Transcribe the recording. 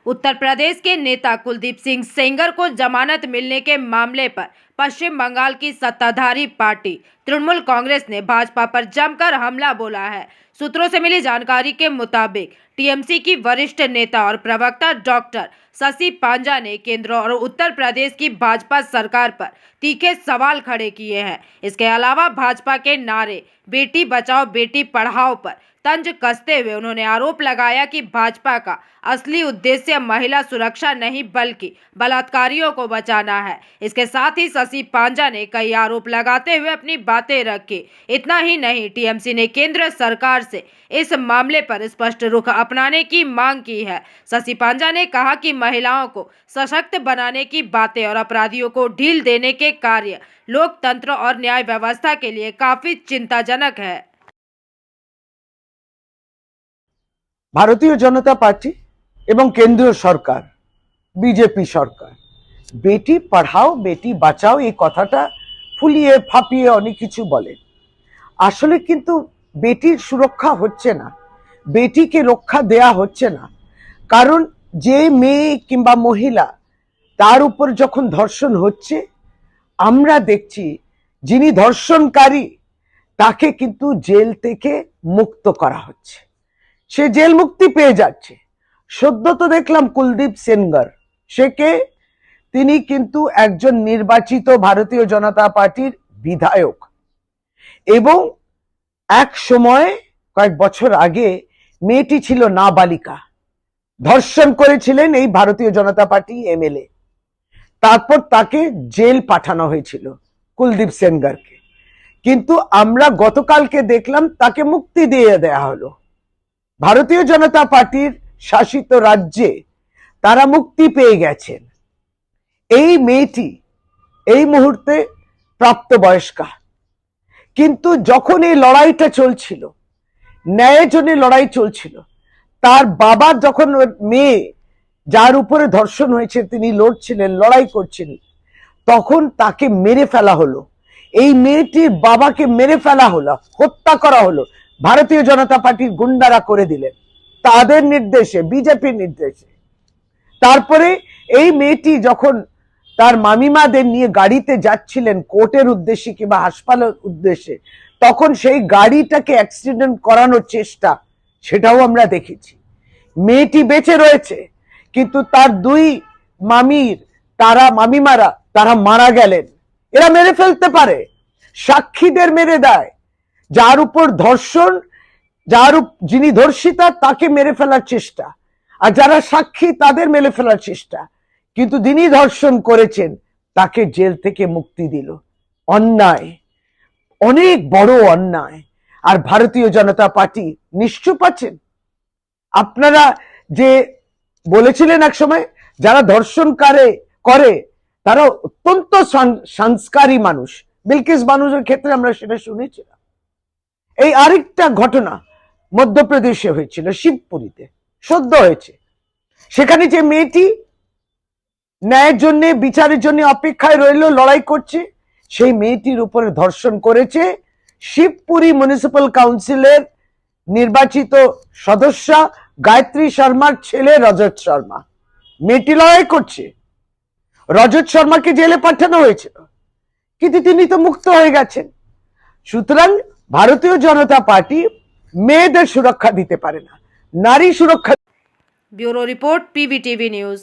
उत्तर प्रदेश के नेता कुलदीप सिंह सेंगर को जमानत मिलने के मामले पर पश्चिम बंगाल की सत्ताधारी पार्टी तृणमूल कांग्रेस ने भाजपा पर जमकर हमला बोला है। सूत्रों से मिली जानकारी के मुताबिक टीएमसी की वरिष्ठ नेता और प्रवक्ता डॉक्टर शशि पांजा ने केंद्र और उत्तर प्रदेश की भाजपा सरकार पर तीखे सवाल खड़े किए हैं। इसके अलावा भाजपा के नारे बेटी बचाओ बेटी पढ़ाओ पर तंज कसते हुए उन्होंने आरोप लगाया कि भाजपा का असली उद्देश्य महिला सुरक्षा नहीं बल्कि बलात्कारियों को बचाना है। इसके साथ ही शशि पांजा ने कई आरोप लगाते हुए अपनी बातें रखी। इतना ही नहीं, टीएमसी ने केंद्र सरकार से इस मामले पर स्पष्ट रुख अपनाने की मांग की है। शशि पांजा ने कहा कि महिलाओं को सशक्त बनाने की बातें और अपराधियों को ढील देने के कार्य लोकतंत्र और न्याय व्यवस्था के लिए काफी चिंताजनक है। ভারতীয় জনতা পার্টি এবং কেন্দ্রীয় সরকার বিজেপি সরকার বেটি পড়াও বেটি বাঁচাও এই কথাটা ফুলিয়ে ফাঁপিয়ে অনেক কিছু বলেন। আসলে কিন্তু বেটির সুরক্ষা হচ্ছে না, বেটিকে রক্ষা দেয়া হচ্ছে না। কারণ যে মেয়ে কিংবা মহিলা তার উপর যখন ধর্ষণ হচ্ছে, আমরা দেখছি যিনি ধর্ষণকারী তাকে কিন্তু জেল থেকে মুক্ত করা হচ্ছে, সে জেল মুক্তি পেয়ে যাচ্ছে। সদ্য তো দেখলাম কুলদীপ সেনগার, সে কে? তিনি কিন্তু একজন নির্বাচিত ভারতীয় জনতা পার্টির বিধায়ক এবং এক সময় কয়েক বছর আগে মেয়েটি ছিল নাবালিকা, ধর্ষণ করেছিলেন এই ভারতীয় জনতা পার্টি এমএলএ। তারপর তাকে জেল পাঠানো হয়েছিল কুলদীপ সেনগারকে, কিন্তু আমরা গতকালকে দেখলাম তাকে মুক্তি দিয়ে দেয়া হলো। ভারতীয় জনতা পার্টির শাসিত রাজ্যে তারা মুক্তি পেয়ে গেছেন। এই মেয়েটি এই মুহূর্তে প্রাপ্তবয়স্কা, কিন্তু যখন এই লড়াইটা চলছিল, ন্যায়ের জন্য লড়াই চলছিল, তার বাবা যখন মেয়ে যার উপরে ধর্ষণ হয়েছে তিনি লড়ছিলেন, লড়াই করছিলেন, তখন তাকে মেরে ফেলা হলো। এই মেয়েটির বাবাকে মেরে ফেলা হলো, হত্যা করা হলো। ভারতীয় জনতা পার্টির গুন্ডারা করে দিলেন তাদের নির্দেশে, বিজেপির নির্দেশে। তারপরে এই মেয়েটি যখন তার মামিমাদের নিয়ে গাড়িতে যাচ্ছিলেন কোর্টের উদ্দেশ্যে কিংবা হাসপাতালের উদ্দেশ্যে, তখন সেই গাড়িটাকে অ্যাক্সিডেন্ট করানোর চেষ্টা, সেটাও আমরা দেখেছি। মেয়েটি বেঁচে রয়েছে, কিন্তু তার দুই মামিমারা তারা মারা গেলেন। এরা মেরে ফেলতে পারে, সাক্ষীদের মেরে দেয়। যার উপর ধর্ষণ, যিনি ধর্ষিতা তাকে মেরে ফেলার চেষ্টা, আর যারা সাক্ষী তাদের মেরে ফেলার চেষ্টা, কিন্তু যিনি ধর্ষণ করেছেন তাকে জেল থেকে মুক্তি দিল। অন্যায়, অনেক বড় অন্যায়। আর ভারতীয় জনতা পার্টি নিশ্চুপ আছেন। আপনারা যে বলেছিলেন এক সময় যারা ধর্ষণ করে তারা অত্যন্ত সংস্কারী মানুষ, বিলকিস বানুর ক্ষেত্রে আমরা সেটা শুনেছিলাম। এই আরেকটা ঘটনা মধ্যপ্রদেশে হয়েছিল, শিবপুরীতে সদ্য হয়েছে। সেখানে যে মেয়েটি ন্যায়ের জন্য, বিচারের জন্য অপেক্ষায় রইল, লড়াই করছে, সেই মেয়েটির উপরে ধর্ষণ করেছে শিবপুরী মিউনিসিপ্যাল কাউন্সিলের নির্বাচিত সদস্য গায়ত্রী শর্মার ছেলে রজত শর্মা। মেয়েটি লড়াই করছে, রজত শর্মাকে জেলে পাঠানো হয়েছিল, কিন্তু তিনি তো মুক্ত হয়ে গেছেন। সুতরাং ভারতীয় জনতা পার্টি মেয়েদের সুরক্ষা দিতে পারে না, নারী সুরক্ষা। Bureau report, PVTV news.